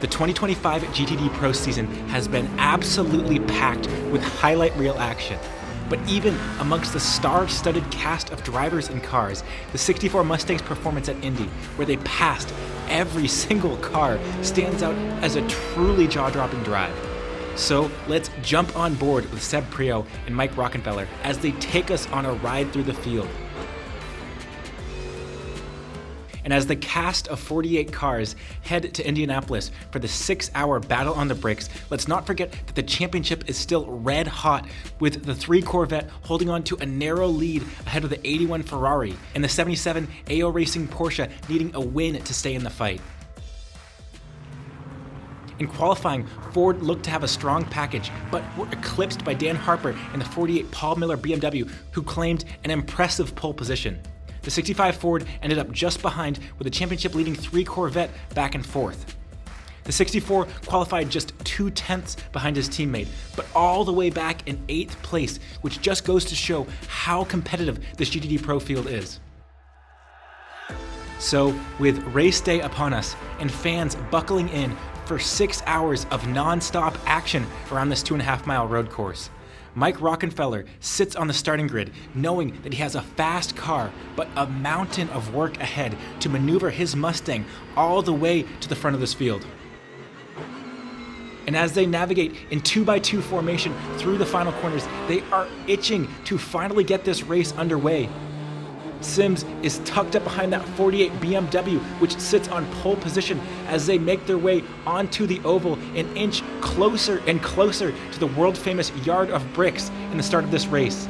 The 2025 GTD Pro season has been absolutely packed with highlight reel action. But even amongst the star-studded cast of drivers and cars, the 64 Mustang's performance at Indy, where they passed every single car, stands out as a truly jaw-dropping drive. So let's jump on board with Seb Priaulx and Mike Rockenfeller as they take us on a ride through the field. And as the cast of 48 cars head to Indianapolis for the 6-hour battle on the bricks, let's not forget that the championship is still red hot, with the 3 Corvette holding on to a narrow lead ahead of the 81 Ferrari and the 77 AO Racing Porsche needing a win to stay in the fight. In qualifying, Ford looked to have a strong package, but were eclipsed by Dan Harper and the 48 Paul Miller BMW, who claimed an impressive pole position. The 65 Ford ended up just behind, with the championship-leading 3 Corvette back and forth. The 64 qualified just 2/10 behind his teammate, but all the way back in 8th place, which just goes to show how competitive this GTD Pro field is. So, with race day upon us and fans buckling in for 6 hours of non-stop action around this 2.5-mile road course, Mike Rockenfeller sits on the starting grid knowing that he has a fast car, but a mountain of work ahead to maneuver his Mustang all the way to the front of this field. And as they navigate in 2x2 formation through the final corners, they are itching to finally get this race underway. Sims is tucked up behind that 48 BMW, which sits on pole position as they make their way onto the oval, an inch closer and closer to the world-famous yard of bricks in the start of this race.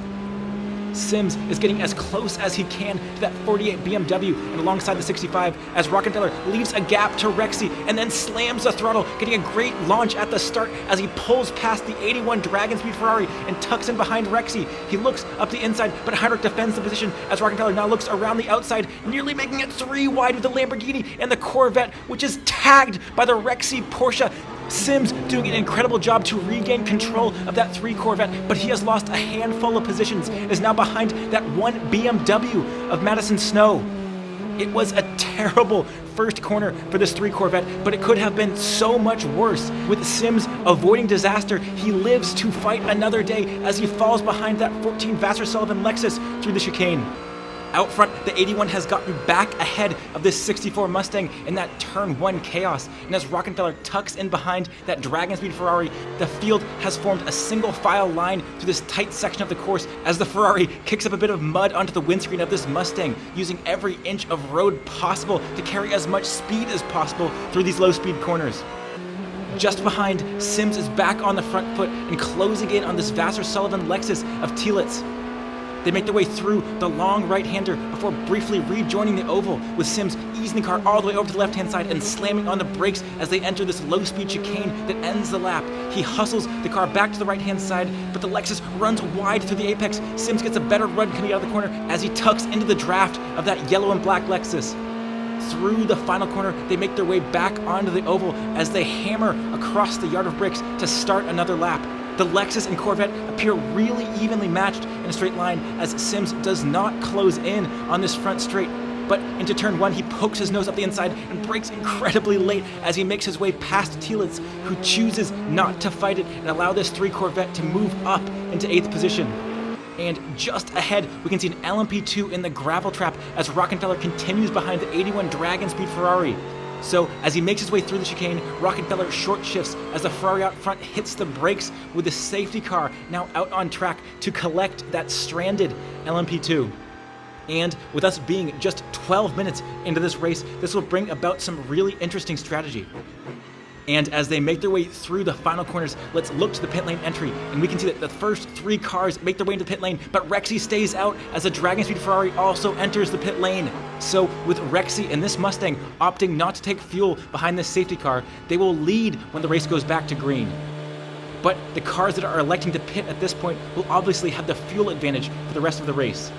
Sims is getting as close as he can to that 48 BMW and alongside the 65 as Rockenfeller leaves a gap to Rexy and then slams the throttle, getting a great launch at the start as he pulls past the 81 Dragon Speed Ferrari and tucks in behind Rexy. He looks up the inside, but Heinrich defends the position as Rockenfeller now looks around the outside, nearly making it 3 wide with the Lamborghini and the Corvette, which is tagged by the Rexy Porsche. Sims doing an incredible job to regain control of that 3 Corvette, but he has lost a handful of positions and is now behind that 1 BMW of Madison Snow. It was a terrible first corner for this 3 Corvette, but it could have been so much worse. With Sims avoiding disaster, he lives to fight another day as he falls behind that 14 Vassar-Sullivan Lexus through the chicane. Out front, the 81 has gotten back ahead of this 64 Mustang in that turn 1 chaos, and as Rockenfeller tucks in behind that Dragon Speed Ferrari, the field has formed a single file line through this tight section of the course as the Ferrari kicks up a bit of mud onto the windscreen of this Mustang, using every inch of road possible to carry as much speed as possible through these low-speed corners. Just behind, Sims is back on the front foot and closing in on this Vassar-Sullivan Lexus of Tielitz. They make their way through the long right-hander before briefly rejoining the oval, with Sims easing the car all the way over to the left-hand side and slamming on the brakes as they enter this low-speed chicane that ends the lap. He hustles the car back to the right-hand side, but the Lexus runs wide through the apex. Sims gets a better run coming out of the corner as he tucks into the draft of that yellow and black Lexus. Through the final corner, they make their way back onto the oval as they hammer across the yard of bricks to start another lap. The Lexus and Corvette appear really evenly matched in a straight line as Sims does not close in on this front straight. But into turn 1, he pokes his nose up the inside and brakes incredibly late as he makes his way past Tielitz, who chooses not to fight it and allow this 3 Corvette to move up into 8th position. And just ahead, we can see an LMP2 in the gravel trap as Rockenfeller continues behind the 81 Dragon Speed Ferrari. So, as he makes his way through the chicane, Rockenfeller short shifts as the Ferrari out front hits the brakes, with the safety car now out on track to collect that stranded LMP2. And with us being just 12 minutes into this race, this will bring about some really interesting strategy. And as they make their way through the final corners, let's look to the pit lane entry, and we can see that the first 3 cars make their way into the pit lane, but Rexy stays out as the Dragon Speed Ferrari also enters the pit lane. So with Rexy and this Mustang opting not to take fuel behind this safety car, they will lead when the race goes back to green. But the cars that are electing to pit at this point will obviously have the fuel advantage for the rest of the race.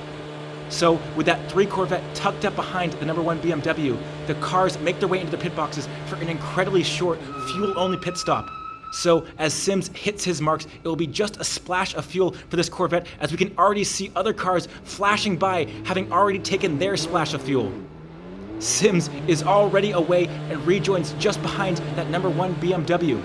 So with that 3 Corvette tucked up behind the number 1 BMW, the cars make their way into the pit boxes for an incredibly short fuel-only pit stop. So as Sims hits his marks, it will be just a splash of fuel for this Corvette, as we can already see other cars flashing by having already taken their splash of fuel. Sims is already away and rejoins just behind that number 1 BMW.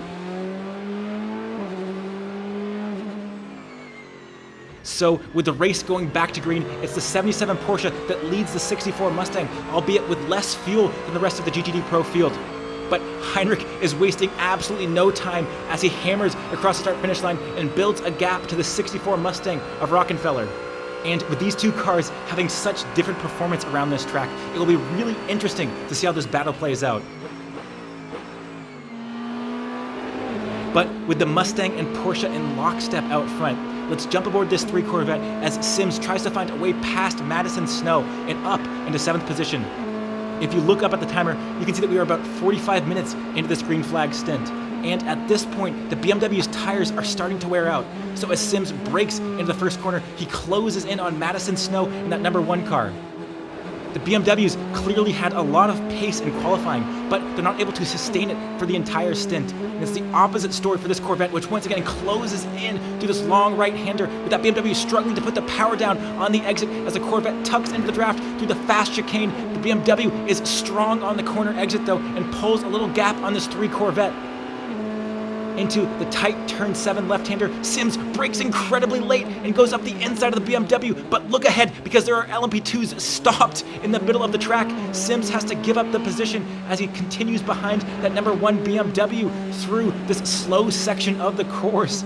So with the race going back to green, it's the 77 Porsche that leads the 64 Mustang, albeit with less fuel than the rest of the GTD Pro field. But Heinrich is wasting absolutely no time as he hammers across the start-finish line and builds a gap to the 64 Mustang of Rockenfeller. And with these two cars having such different performance around this track, it will be really interesting to see how this battle plays out. But with the Mustang and Porsche in lockstep out front, let's jump aboard this 3 Corvette as Sims tries to find a way past Madison Snow and up into 7th position. If you look up at the timer, you can see that we are about 45 minutes into this green flag stint. And at this point, the BMW's tires are starting to wear out. So as Sims breaks into the first corner, he closes in on Madison Snow in that number 1 car. The BMWs clearly had a lot of pace in qualifying, but they're not able to sustain it for the entire stint. And it's the opposite story for this Corvette, which once again closes in through this long right-hander, with that BMW struggling to put the power down on the exit as the Corvette tucks into the draft through the fast chicane. The BMW is strong on the corner exit though, and pulls a little gap on this 3 Corvette. Into the tight turn 7 left-hander, Sims brakes incredibly late and goes up the inside of the BMW, but look ahead because there are LMP2s stopped in the middle of the track. Sims has to give up the position as he continues behind that number 1 BMW through this slow section of the course.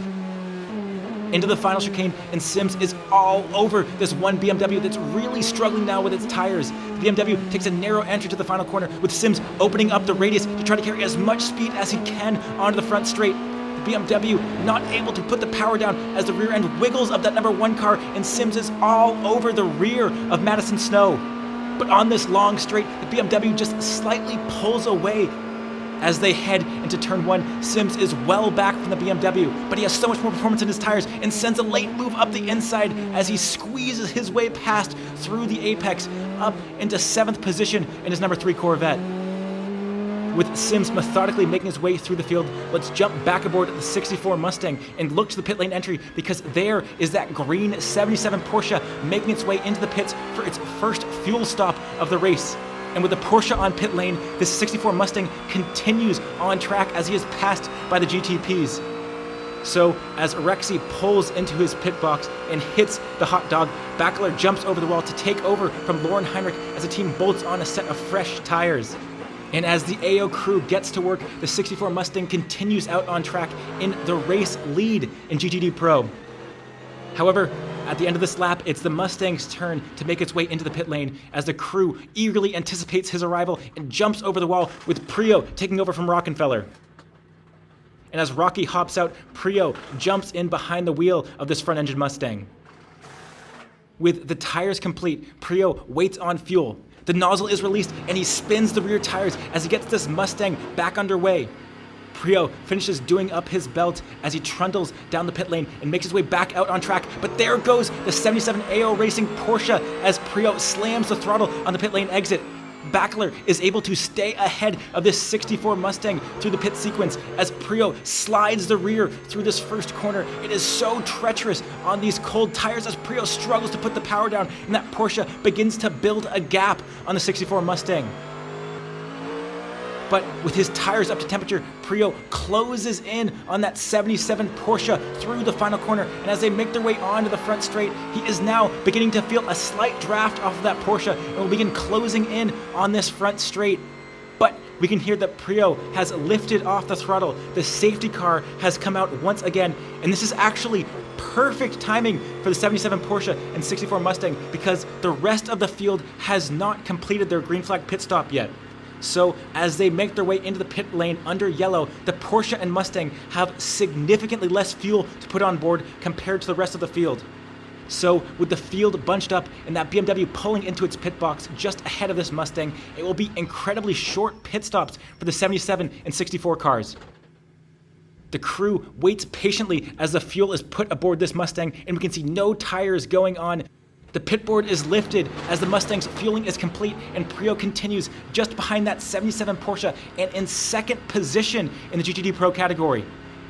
Into the final chicane, and Sims is all over this 1 BMW that's really struggling now with its tires. The BMW takes a narrow entry to the final corner, with Sims opening up the radius to try to carry as much speed as he can onto the front straight. The BMW not able to put the power down as the rear end wiggles up that number 1 car, and Sims is all over the rear of Madison Snow. But on this long straight, the BMW just slightly pulls away. As they head into turn 1, Sims is well back from the BMW, but he has so much more performance in his tires and sends a late move up the inside as he squeezes his way past through the apex up into 7th position in his number 3 Corvette. With Sims methodically making his way through the field, let's jump back aboard the 64 Mustang and look to the pit lane entry, because there is that green 77 Porsche making its way into the pits for its first fuel stop of the race. And with the Porsche on pit lane, this 64 Mustang continues on track as he is passed by the GTPs. So as Rexy pulls into his pit box and hits the hot dog, Backler jumps over the wall to take over from Lauren Heinrich as the team bolts on a set of fresh tires. And as the AO crew gets to work, the 64 Mustang continues out on track in the race lead in GTD Pro. However, at the end of this lap, it's the Mustang's turn to make its way into the pit lane as the crew eagerly anticipates his arrival and jumps over the wall, with Priaulx taking over from Rockenfeller. And as Rocky hops out, Priaulx jumps in behind the wheel of this front-engine Mustang. With the tires complete, Priaulx waits on fuel. The nozzle is released and he spins the rear tires as he gets this Mustang back underway. Priaulx finishes doing up his belt as he trundles down the pit lane and makes his way back out on track, but there goes the 77 AO Racing Porsche as Priaulx slams the throttle on the pit lane exit. Backler is able to stay ahead of this 64 Mustang through the pit sequence as Priaulx slides the rear through this first corner. It is so treacherous on these cold tires as Priaulx struggles to put the power down, and that Porsche begins to build a gap on the 64 Mustang. But with his tires up to temperature, Priaulx closes in on that 77 Porsche through the final corner, and as they make their way onto the front straight, he is now beginning to feel a slight draft off of that Porsche and will begin closing in on this front straight. But we can hear that Priaulx has lifted off the throttle. The safety car has come out once again, and this is actually perfect timing for the 77 Porsche and 64 Mustang, because the rest of the field has not completed their green flag pit stop yet. So as they make their way into the pit lane under yellow, the Porsche and Mustang have significantly less fuel to put on board compared to the rest of the field. So with the field bunched up and that BMW pulling into its pit box just ahead of this Mustang, it will be incredibly short pit stops for the 77 and 64 cars. The crew waits patiently as the fuel is put aboard this Mustang, and we can see no tires going on. The pit board is lifted as the Mustang's fueling is complete, and Priaulx continues just behind that 77 Porsche and in 2nd position in the GTD Pro category.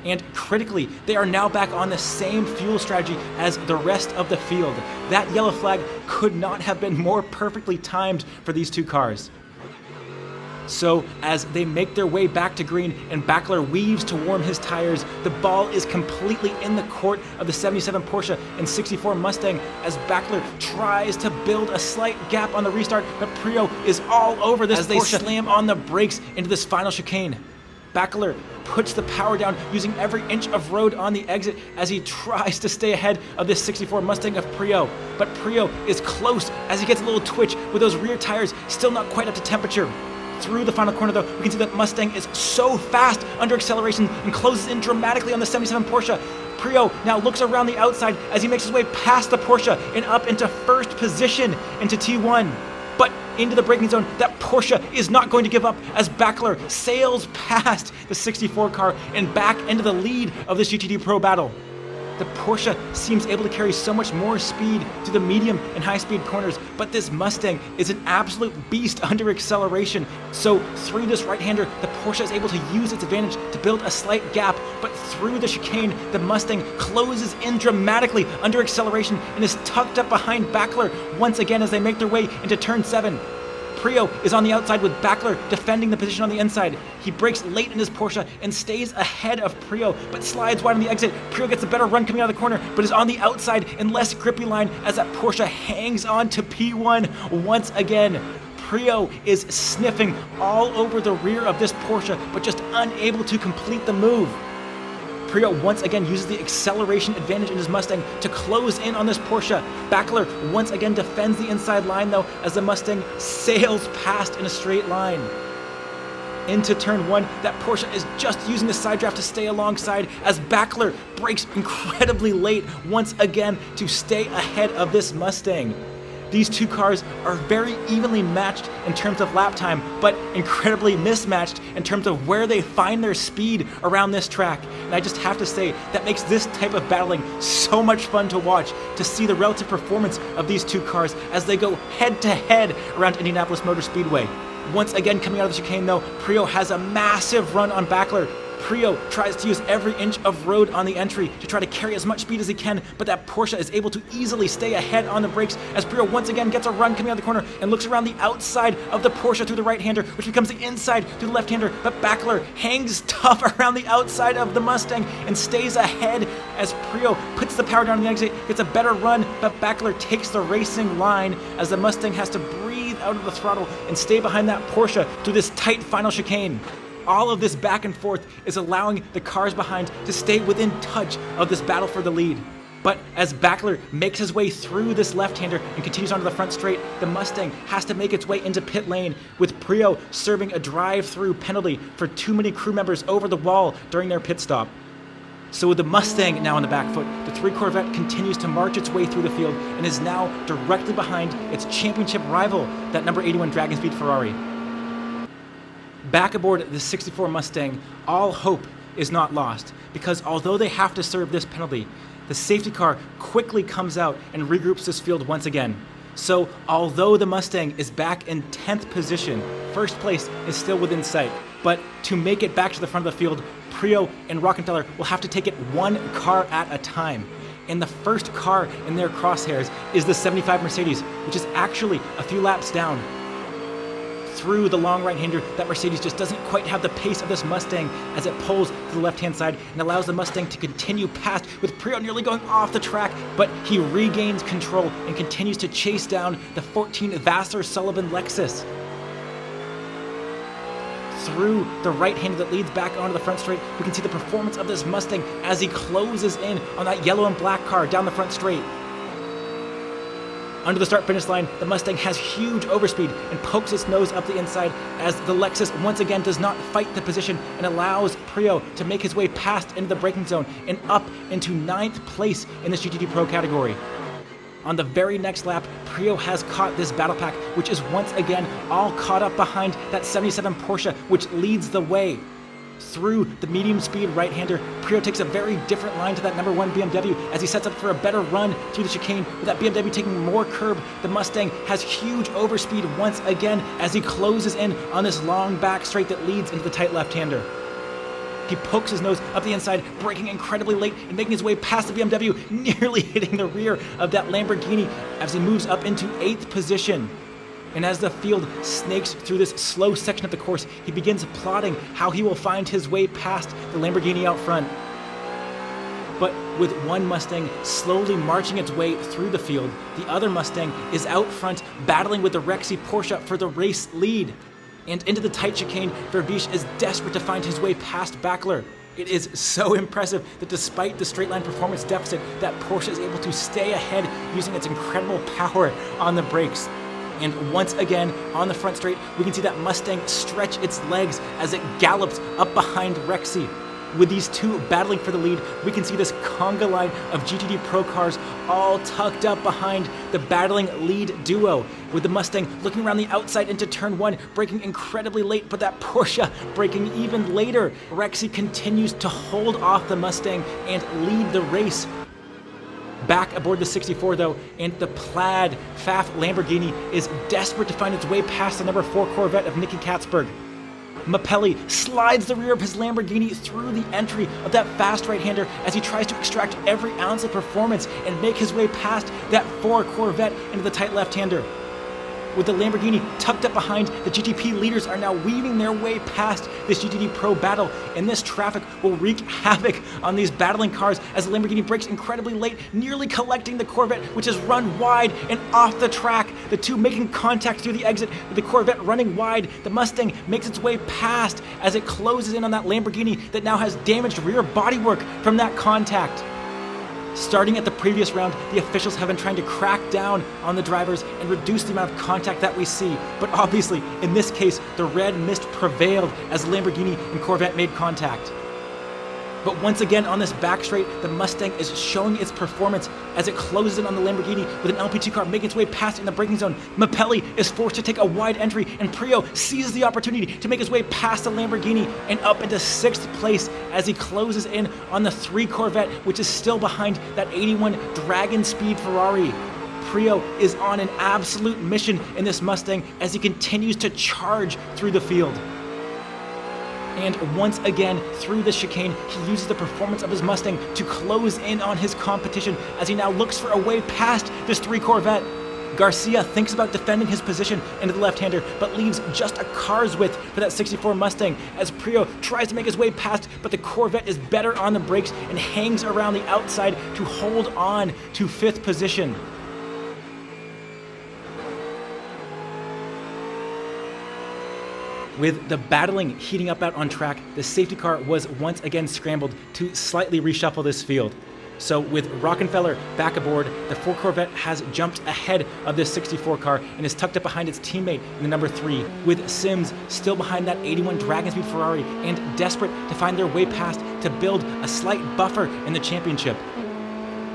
And critically, they are now back on the same fuel strategy as the rest of the field. That yellow flag could not have been more perfectly timed for these two cars. So as they make their way back to green and Bachler weaves to warm his tires, the ball is completely in the court of the 77 Porsche and 64 Mustang as Bachler tries to build a slight gap on the restart, but Priaulx is all over this as they slam on the brakes into this final chicane. Bachler puts the power down using every inch of road on the exit as he tries to stay ahead of this 64 Mustang of Priaulx. But Priaulx is close as he gets a little twitch with those rear tires still not quite up to temperature. Through the final corner though, we can see that Mustang is so fast under acceleration and closes in dramatically on the 77 Porsche. Priaulx now looks around the outside as he makes his way past the Porsche and up into first position into T1. But into the braking zone, that Porsche is not going to give up as Bachler sails past the 64 car and back into the lead of this GTD Pro battle. The Porsche seems able to carry so much more speed through the medium and high-speed corners, but this Mustang is an absolute beast under acceleration. So through this right-hander, the Porsche is able to use its advantage to build a slight gap, but through the chicane, the Mustang closes in dramatically under acceleration and is tucked up behind Bachler once again as they make their way into turn 7. Priaulx is on the outside with Bachler defending the position on the inside. He brakes late in his Porsche and stays ahead of Priaulx, but slides wide on the exit. Priaulx gets a better run coming out of the corner, but is on the outside in less grippy line as that Porsche hangs on to P1 once again. Priaulx is sniffing all over the rear of this Porsche, but just unable to complete the move. Priaulx once again uses the acceleration advantage in his Mustang to close in on this Porsche. Bachler once again defends the inside line though as the Mustang sails past in a straight line. Into turn 1, that Porsche is just using the side draft to stay alongside as Bachler brakes incredibly late once again to stay ahead of this Mustang. These two cars are very evenly matched in terms of lap time, but incredibly mismatched in terms of where they find their speed around this track. And I just have to say, that makes this type of battling so much fun to watch, to see the relative performance of these two cars as they go head to head around Indianapolis Motor Speedway. Once again coming out of the chicane though, Priaulx has a massive run on Bachler. Priaulx tries to use every inch of road on the entry to try to carry as much speed as he can, but that Porsche is able to easily stay ahead on the brakes as Priaulx once again gets a run coming out of the corner and looks around the outside of the Porsche through the right-hander, which becomes the inside through the left-hander, but Bachler hangs tough around the outside of the Mustang and stays ahead as Priaulx puts the power down on the exit, gets a better run, but Bachler takes the racing line as the Mustang has to breathe out of the throttle and stay behind that Porsche through this tight final chicane. All of this back and forth is allowing the cars behind to stay within touch of this battle for the lead. But as Bachler makes his way through this left-hander and continues onto the front straight, the Mustang has to make its way into pit lane, with Priaulx serving a drive-through penalty for too many crew members over the wall during their pit stop. So with the Mustang now on the back foot, the 3 Corvette continues to march its way through the field and is now directly behind its championship rival, that number 81 Dragon Speed Ferrari. Back aboard the 64 Mustang, all hope is not lost, because although they have to serve this penalty, the safety car quickly comes out and regroups this field once again. So although the Mustang is back in 10th position, first place is still within sight. But to make it back to the front of the field, Priaulx and Rockenfeller will have to take it one car at a time. And the first car in their crosshairs is the 75 Mercedes, which is actually a few laps down. Through the long right-hander, that Mercedes just doesn't quite have the pace of this Mustang as it pulls to the left-hand side and allows the Mustang to continue past, with Priaulx nearly going off the track, but he regains control and continues to chase down the 14 Vassar-Sullivan Lexus. Through the right-hander that leads back onto the front straight, we can see the performance of this Mustang as he closes in on that yellow and black car down the front straight. Under the start-finish line, the Mustang has huge overspeed and pokes its nose up the inside as the Lexus once again does not fight the position and allows Priaulx to make his way past into the braking zone and up into 9th place in this GTD Pro category. On the very next lap, Priaulx has caught this battle pack, which is once again all caught up behind that 77 Porsche, which leads the way. Through the medium speed right-hander, Priaulx takes a very different line to that number 1 BMW as he sets up for a better run through the chicane, with that BMW taking more curb. The Mustang has huge overspeed once again as he closes in on this long back straight that leads into the tight left-hander. He pokes his nose up the inside, braking incredibly late and making his way past the BMW, nearly hitting the rear of that Lamborghini as he moves up into 8th position. And as the field snakes through this slow section of the course, he begins plotting how he will find his way past the Lamborghini out front. But with one Mustang slowly marching its way through the field, the other Mustang is out front battling with the Rexy Porsche for the race lead. And into the tight chicane, Vervish is desperate to find his way past Backler. It is so impressive that despite the straight line performance deficit, that Porsche is able to stay ahead using its incredible power on the brakes. And once again, on the front straight, we can see that Mustang stretch its legs as it gallops up behind Rexy. With these two battling for the lead, we can see this conga line of GTD Pro cars all tucked up behind the battling lead duo, with the Mustang looking around the outside into turn 1, braking incredibly late, but that Porsche braking even later. Rexy continues to hold off the Mustang and lead the race. Back aboard the 64 though, and the plaid Pfaff Lamborghini is desperate to find its way past the number 4 Corvette of Nicky Katzberg. Mapelli slides the rear of his Lamborghini through the entry of that fast right-hander as he tries to extract every ounce of performance and make his way past that 4 Corvette into the tight left-hander. With the Lamborghini tucked up behind, the GTP leaders are now weaving their way past this GTD Pro battle, and this traffic will wreak havoc on these battling cars as the Lamborghini brakes incredibly late, nearly collecting the Corvette, which has run wide and off the track. The two making contact through the exit, with the Corvette running wide. The Mustang makes its way past as it closes in on that Lamborghini that now has damaged rear bodywork from that contact. Starting at the previous round, the officials have been trying to crack down on the drivers and reduce the amount of contact that we see. But obviously, in this case, the red mist prevailed as Lamborghini and Corvette made contact. But once again on this back straight, the Mustang is showing its performance as it closes in on the Lamborghini with an LP2 car making its way past in the braking zone. Mapelli is forced to take a wide entry, and Priaulx seizes the opportunity to make his way past the Lamborghini and up into 6th place as he closes in on the 3 Corvette, which is still behind that 81 Dragon Speed Ferrari. Priaulx is on an absolute mission in this Mustang as he continues to charge through the field. And once again, through the chicane, he uses the performance of his Mustang to close in on his competition as he now looks for a way past this 3 Corvette. Garcia thinks about defending his position into the left-hander, but leaves just a car's width for that 64 Mustang as Priaulx tries to make his way past, but the Corvette is better on the brakes and hangs around the outside to hold on to 5th position. With the battling heating up out on track, the safety car was once again scrambled to slightly reshuffle this field. So with Rockenfeller back aboard, the 4 Corvette has jumped ahead of this 64 car and is tucked up behind its teammate in the number 3, with Sims still behind that 81 Dragon Speed Ferrari and desperate to find their way past to build a slight buffer in the championship.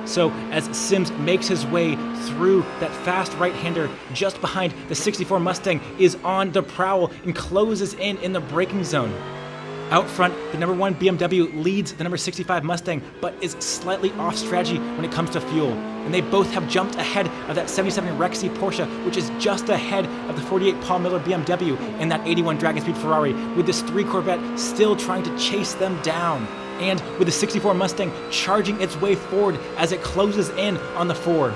So as Sims makes his way through that fast right-hander just behind the 64 Mustang is on the prowl and closes in the braking zone. Out front, the number 1 BMW leads the number 65 Mustang, but is slightly off strategy when it comes to fuel. And they both have jumped ahead of that 77 Rexy Porsche, which is just ahead of the 48 Paul Miller BMW and that 81 Dragon Speed Ferrari, with this 3 Corvette still trying to chase them down. And with the 64 Mustang charging its way forward as it closes in on the 4.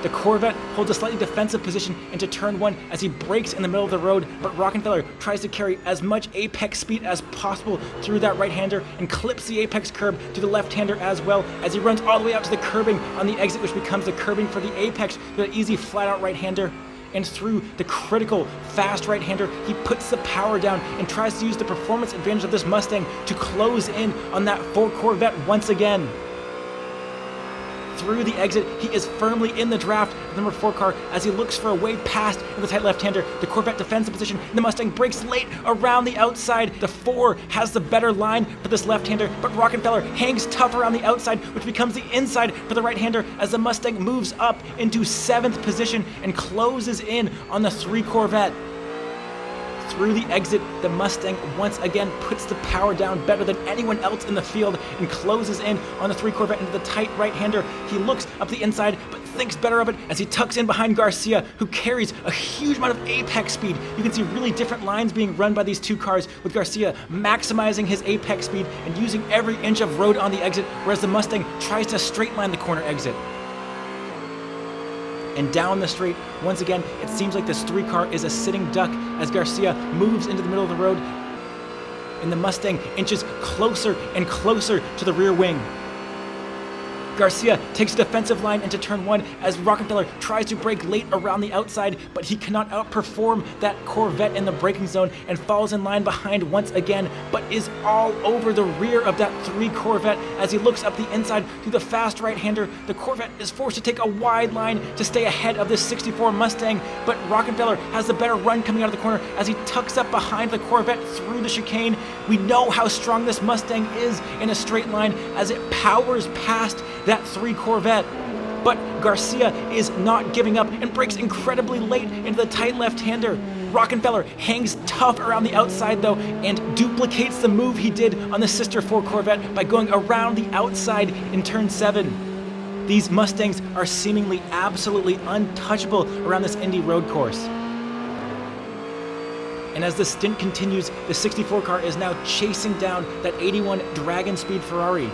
The Corvette holds a slightly defensive position into turn 1 as he brakes in the middle of the road, but Rockenfeller tries to carry as much apex speed as possible through that right-hander and clips the apex curb to the left-hander as well as he runs all the way out to the curbing on the exit, which becomes the curbing for the apex for the easy flat-out right-hander. And through the critical fast right-hander, he puts the power down and tries to use the performance advantage of this Mustang to close in on that 4 Corvette once again. Through the exit, he is firmly in the draft of the number 4 car as he looks for a way past in the tight left-hander. The Corvette defends the position, and the Mustang brakes late around the outside. The 4 has the better line for this left-hander, but Rockenfeller hangs tough around the outside, which becomes the inside for the right-hander as the Mustang moves up into 7th position and closes in on the 3 Corvette. Through the exit, the Mustang once again puts the power down better than anyone else in the field and closes in on the 3 Corvette into the tight right-hander. He looks up the inside, but thinks better of it as he tucks in behind Garcia, who carries a huge amount of apex speed. You can see really different lines being run by these 2 cars, with Garcia maximizing his apex speed and using every inch of road on the exit, whereas the Mustang tries to straight line the corner exit. And down the straight, once again, it seems like this 3 car is a sitting duck as Garcia moves into the middle of the road and the Mustang inches closer and closer to the rear wing. Garcia takes a defensive line into turn 1 as Rockenfeller tries to brake late around the outside, but he cannot outperform that Corvette in the braking zone and falls in line behind once again, but is all over the rear of that 3 Corvette as he looks up the inside through the fast right-hander. The Corvette is forced to take a wide line to stay ahead of this 64 Mustang, but Rockenfeller has the better run coming out of the corner as he tucks up behind the Corvette through the chicane. We know how strong this Mustang is in a straight line as it powers past that 3 Corvette. But Garcia is not giving up and brakes incredibly late into the tight left-hander. Rockenfeller hangs tough around the outside though and duplicates the move he did on the sister 4 Corvette by going around the outside in turn 7. These Mustangs are seemingly absolutely untouchable around this Indy road course. And as the stint continues, the 64 car is now chasing down that 81 Dragon Speed Ferrari.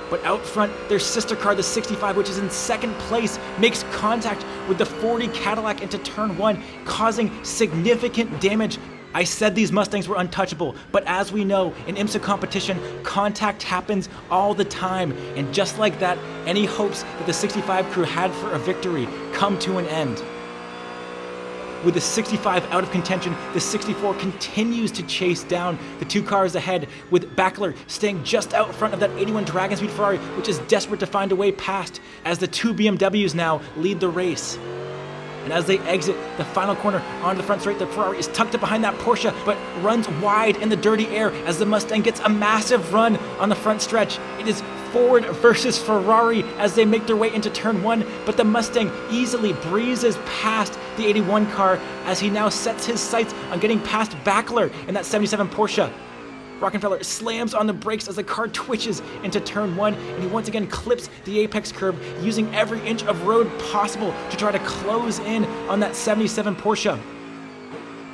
But out front, their sister car, the 65, which is in second place, makes contact with the 40 Cadillac into turn 1, causing significant damage. I said these Mustangs were untouchable, but as we know, in IMSA competition, contact happens all the time. And just like that, any hopes that the 65 crew had for a victory come to an end. With the 65 out of contention, the 64 continues to chase down the 2 cars ahead, with Backler staying just out front of that 81 Dragon Speed Ferrari, which is desperate to find a way past, as the 2 BMWs now lead the race. And as they exit the final corner onto the front straight, the Ferrari is tucked up behind that Porsche, but runs wide in the dirty air as the Mustang gets a massive run on the front stretch. It is Ford versus Ferrari as they make their way into turn 1, but the Mustang easily breezes past the 81 car as he now sets his sights on getting past Backler in that 77 Porsche. Rockenfeller slams on the brakes as the car twitches into turn 1, and he once again clips the apex curb, using every inch of road possible to try to close in on that 77 Porsche.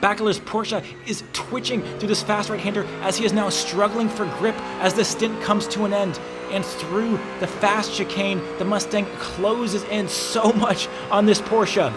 Backler's Porsche is twitching through this fast right-hander as he is now struggling for grip as the stint comes to an end. And through the fast chicane, the Mustang closes in so much on this Porsche.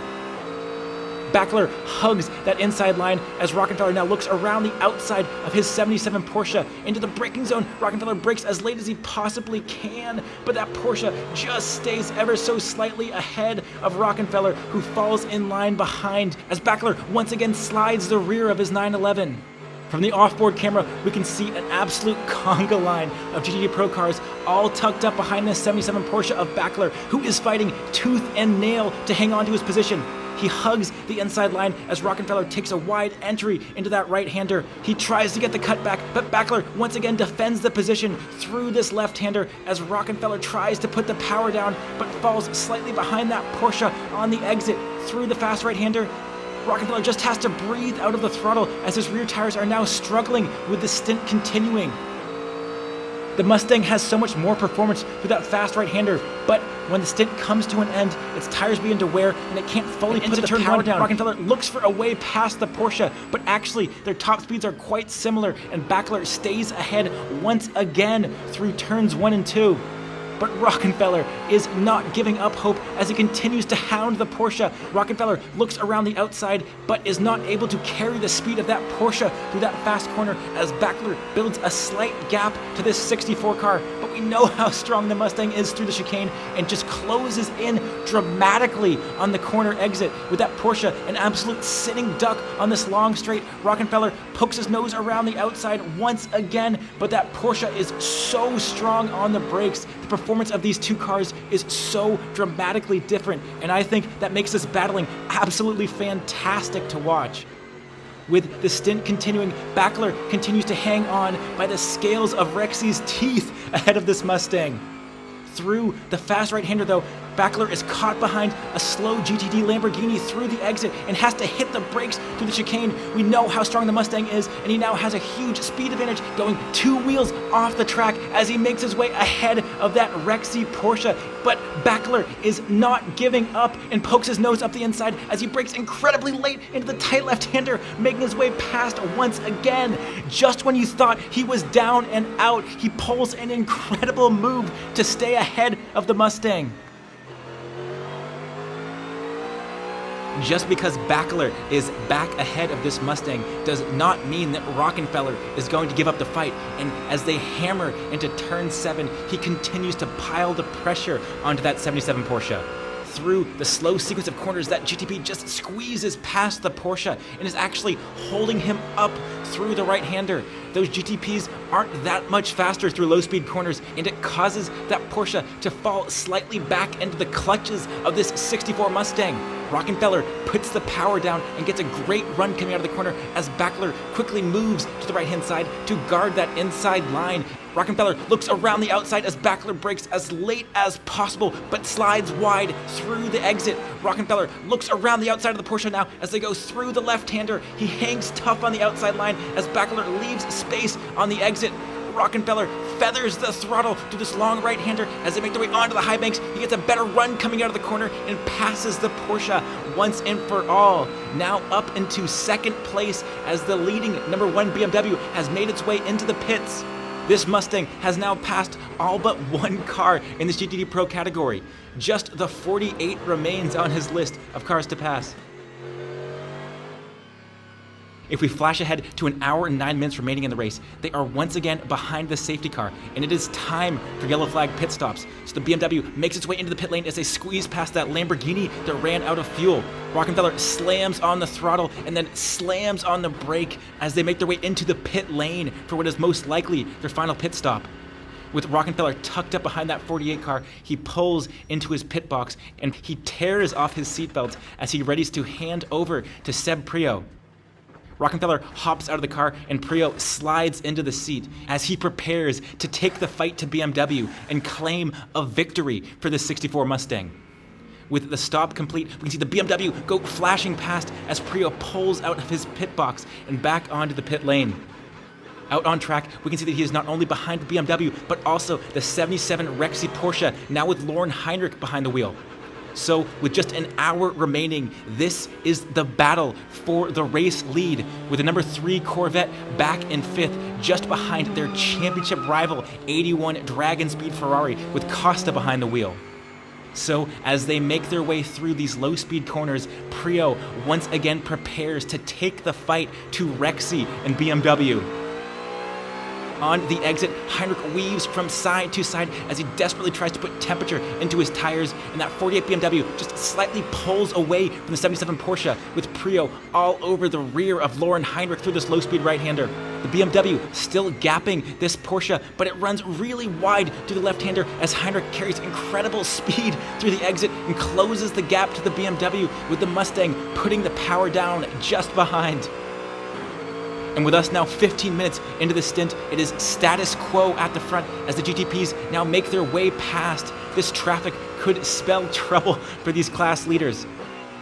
Backler hugs that inside line as Rockenfeller now looks around the outside of his 77 Porsche into the braking zone. Rockenfeller brakes as late as he possibly can, but that Porsche just stays ever so slightly ahead of Rockenfeller, who falls in line behind as Backler once again slides the rear of his 911. From the off-board camera, we can see an absolute conga line of GTD Pro cars all tucked up behind the 77 Porsche of Backler, who is fighting tooth and nail to hang on to his position. He hugs the inside line as Rockenfeller takes a wide entry into that right-hander. He tries to get the cutback, but Backler once again defends the position through this left-hander as Rockenfeller tries to put the power down, but falls slightly behind that Porsche on the exit through the fast right-hander. Rockenfeller just has to breathe out of the throttle as his rear tires are now struggling with the stint continuing. The Mustang has so much more performance through that fast right-hander, but when the stint comes to an end, its tires begin to wear and it can't fully put the power down. Rockenfeller looks for a way past the Porsche, but actually their top speeds are quite similar, and Backler stays ahead once again through turns 1 and 2. But Rockenfeller is not giving up hope as he continues to hound the Porsche. Rockenfeller looks around the outside, but is not able to carry the speed of that Porsche through that fast corner as Backler builds a slight gap to this 64 car. But we know how strong the Mustang is through the chicane and just closes in dramatically on the corner exit with that Porsche an absolute sitting duck on this long straight. Rockenfeller pokes his nose around the outside once again, but that Porsche is so strong on the brakes. The performance of these 2 cars is so dramatically different, and I think that makes this battling absolutely fantastic to watch. With the stint continuing, Backler continues to hang on by the scales of Rexy's teeth ahead of this Mustang. Through the fast right-hander though, Backler is caught behind a slow GTD Lamborghini through the exit and has to hit the brakes through the chicane. We know how strong the Mustang is, and he now has a huge speed advantage, going 2 wheels off the track as he makes his way ahead of that Rexy Porsche. But Backler is not giving up and pokes his nose up the inside as he brakes incredibly late into the tight left-hander, making his way past once again. Just when you thought he was down and out, he pulls an incredible move to stay ahead of the Mustang. Just because Bachler is back ahead of this Mustang does not mean that Rockenfeller is going to give up the fight, and as they hammer into turn 7, he continues to pile the pressure onto that 77 Porsche. Through the slow sequence of corners, that GTP just squeezes past the Porsche and is actually holding him up through the right-hander. Those GTPs aren't that much faster through low-speed corners, and it causes that Porsche to fall slightly back into the clutches of this 64 Mustang. Rockenfeller puts the power down and gets a great run coming out of the corner as Bachler quickly moves to the right-hand side to guard that inside line. Rockenfeller looks around the outside as Bachler brakes as late as possible, but slides wide through the exit. Rockenfeller looks around the outside of the Porsche now as they go through the left-hander. He hangs tough on the outside line as Bachler leaves space on the exit. Rockenfeller feathers the throttle to this long right-hander as they make their way onto the high banks. He gets a better run coming out of the corner and passes the Porsche once and for all. Now up into second place as the leading number 1 BMW has made its way into the pits. This Mustang has now passed all but one car in this GTD Pro category. Just the 48 remains on his list of cars to pass. If we flash ahead to an hour and 9 minutes remaining in the race, they are once again behind the safety car, and it is time for yellow flag pit stops. So the BMW makes its way into the pit lane as they squeeze past that Lamborghini that ran out of fuel. Rockenfeller slams on the throttle and then slams on the brake as they make their way into the pit lane for what is most likely their final pit stop. With Rockenfeller tucked up behind that 48 car, he pulls into his pit box and he tears off his seatbelt as he readies to hand over to Seb Priaulx. Rockenfeller hops out of the car and Priaulx slides into the seat as he prepares to take the fight to BMW and claim a victory for the 64 Mustang. With the stop complete, we can see the BMW go flashing past as Priaulx pulls out of his pit box and back onto the pit lane. Out on track, we can see that he is not only behind the BMW, but also the 77 Rexy Porsche, now with Lauren Heinrich behind the wheel. So with just an hour remaining, this is the battle for the race lead, with the number 3 Corvette back in 5th, just behind their championship rival 81 Dragon Speed Ferrari, with Costa behind the wheel. So as they make their way through these low-speed corners, Priaulx once again prepares to take the fight to Rexy and BMW. On the exit, Heinrich weaves from side to side as he desperately tries to put temperature into his tires, and that 48 BMW just slightly pulls away from the 77 Porsche, with Priaulx all over the rear of Lauren Heinrich through this low-speed right-hander. The BMW still gapping this Porsche, but it runs really wide to the left-hander as Heinrich carries incredible speed through the exit and closes the gap to the BMW, with the Mustang putting the power down just behind. And with us now 15 minutes into the stint, it is status quo at the front as the GTPs now make their way past. This traffic could spell trouble for these class leaders.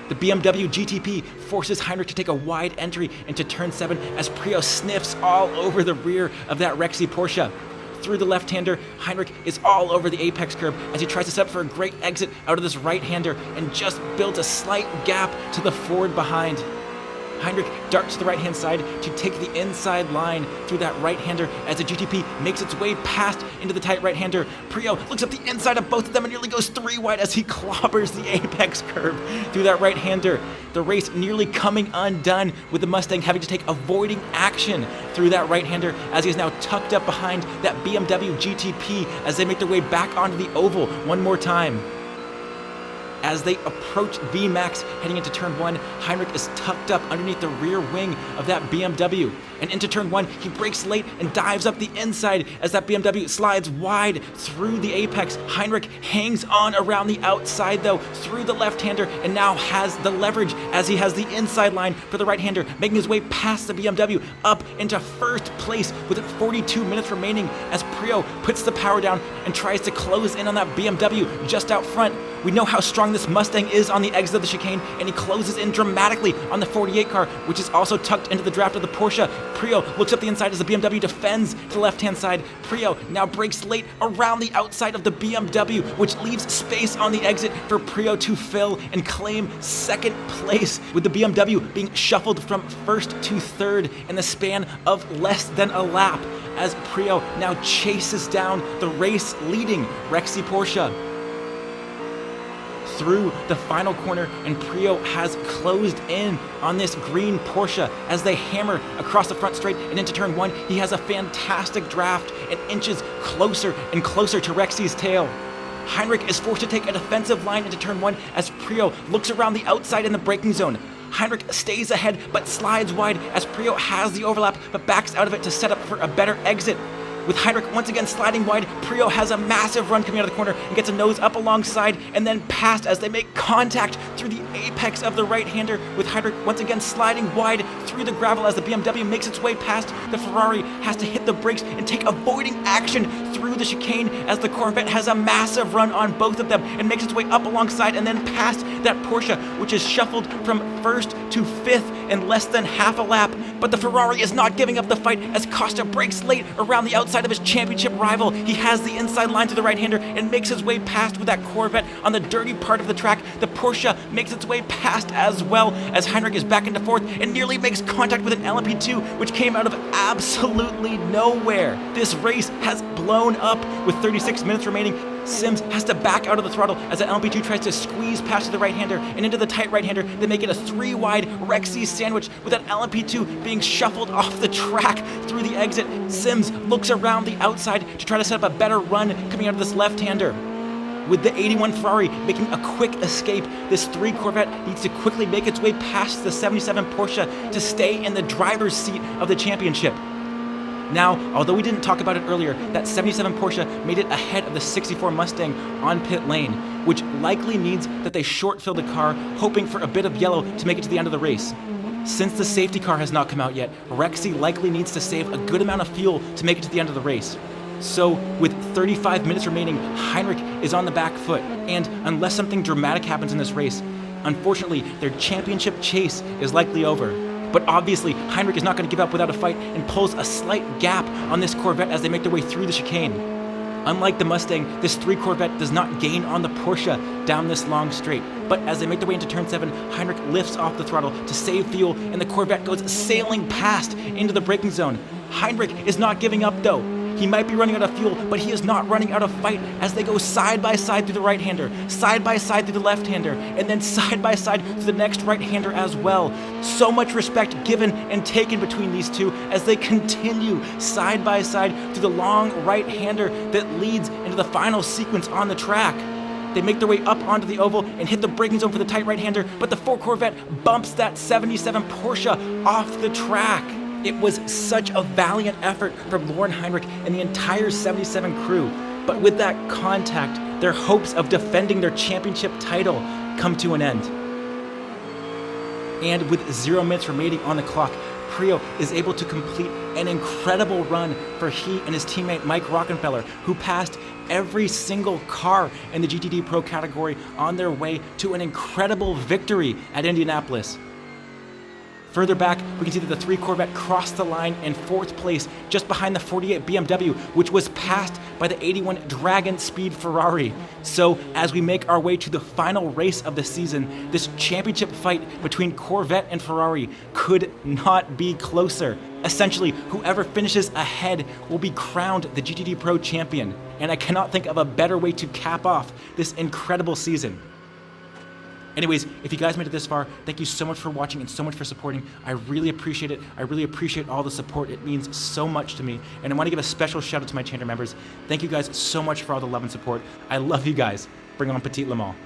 The BMW GTP forces Heinrich to take a wide entry into turn 7 as Priaulx sniffs all over the rear of that Rexy Porsche. Through the left-hander, Heinrich is all over the apex curb as he tries to set up for a great exit out of this right-hander and just builds a slight gap to the Ford behind. Heinrich darts to the right-hand side to take the inside line through that right-hander as the GTP makes its way past into the tight right-hander. Priaulx looks up the inside of both of them and nearly goes 3 wide as he clobbers the apex curb through that right-hander. The race nearly coming undone, with the Mustang having to take avoiding action through that right-hander as he is now tucked up behind that BMW GTP as they make their way back onto the oval one more time. As they approach VMAX heading into turn 1, Heinrich is tucked up underneath the rear wing of that BMW. And into turn 1, he brakes late and dives up the inside as that BMW slides wide through the apex. Heinrich hangs on around the outside though, through the left-hander, and now has the leverage as he has the inside line for the right-hander, making his way past the BMW up into first place with 42 minutes remaining as Priaulx puts the power down and tries to close in on that BMW just out front. We know how strong this Mustang is on the exit of the chicane, and he closes in dramatically on the 48 car, which is also tucked into the draft of the Porsche. Priaulx looks up the inside as the BMW defends to the left-hand side. Priaulx now brakes late around the outside of the BMW, which leaves space on the exit for Priaulx to fill and claim second place, with the BMW being shuffled from first to third in the span of less than a lap, as Priaulx now chases down the race-leading Rexy Porsche. through the final corner, and Priaulx has closed in on this green Porsche as they hammer across the front straight and into turn 1. He has a fantastic draft and inches closer and closer to Rexi's tail. Heinrich is forced to take a defensive line into turn 1 as Priaulx looks around the outside in the braking zone. Heinrich stays ahead but slides wide as Priaulx has the overlap but backs out of it to set up for a better exit. With Heinrich once again sliding wide, Priaulx has a massive run coming out of the corner and gets a nose up alongside and then past as they make contact through the apex of the right-hander, with Heinrich once again sliding wide through the gravel as the BMW makes its way past. The Ferrari has to hit the brakes and take avoiding action through the chicane as the Corvette has a massive run on both of them and makes its way up alongside and then past that Porsche, which is shuffled from 1st to 5th in less than half a lap. But the Ferrari is not giving up the fight as Costa brakes late around the outside of his championship rival. He has the inside line to the right-hander and makes his way past with that Corvette on the dirty part of the track. The Porsche makes its way past as well as Heinrich is back into 4th and nearly makes contact with an LMP2, which came out of absolutely nowhere. This race has blown up with 36 minutes remaining. Sims has to back out of the throttle as the LMP2 tries to squeeze past the right-hander and into the tight right-hander. They make it a 3-wide Rexy sandwich with that LMP2 being shuffled off the track through the exit. Sims looks around the outside to try to set up a better run coming out of this left-hander. With the 81 Ferrari making a quick escape, this 3 Corvette needs to quickly make its way past the 77 Porsche to stay in the driver's seat of the championship. Now, although we didn't talk about it earlier, that 77 Porsche made it ahead of the 64 Mustang on pit lane, which likely means that they short-filled the car, hoping for a bit of yellow to make it to the end of the race. Since the safety car has not come out yet, Rexy likely needs to save a good amount of fuel to make it to the end of the race. So, with 35 minutes remaining, Heinrich is on the back foot, and unless something dramatic happens in this race, unfortunately, their championship chase is likely over. But obviously, Heinrich is not going to give up without a fight and pulls a slight gap on this Corvette as they make their way through the chicane. Unlike the Mustang, this 3 Corvette does not gain on the Porsche down this long straight. But as they make their way into turn 7, Heinrich lifts off the throttle to save fuel and the Corvette goes sailing past into the braking zone. Heinrich is not giving up though. He might be running out of fuel, but he is not running out of fight as they go side by side through the right-hander, side by side through the left-hander, and then side by side through the next right-hander as well. So much respect given and taken between these two as they continue side by side through the long right-hander that leads into the final sequence on the track. They make their way up onto the oval and hit the braking zone for the tight right-hander, but the 4 Corvette bumps that 77 Porsche off the track. It was such a valiant effort from Lauren Heinrich and the entire 77 crew, but with that contact, their hopes of defending their championship title come to an end. And with 0 minutes remaining on the clock, Priaulx is able to complete an incredible run for he and his teammate Mike Rockenfeller, who passed every single car in the GTD Pro category on their way to an incredible victory at Indianapolis. Further back, we can see that the 3 Corvette crossed the line in 4th place, just behind the 48 BMW, which was passed by the 81 Dragon Speed Ferrari. So, as we make our way to the final race of the season, this championship fight between Corvette and Ferrari could not be closer. Essentially, whoever finishes ahead will be crowned the GTD Pro champion, and I cannot think of a better way to cap off this incredible season. Anyways, if you guys made it this far, thank you so much for watching and so much for supporting. I really appreciate it. I really appreciate all the support. It means so much to me. And I want to give a special shout out to my channel members. Thank you guys so much for all the love and support. I love you guys. Bring on Petit Le Mans.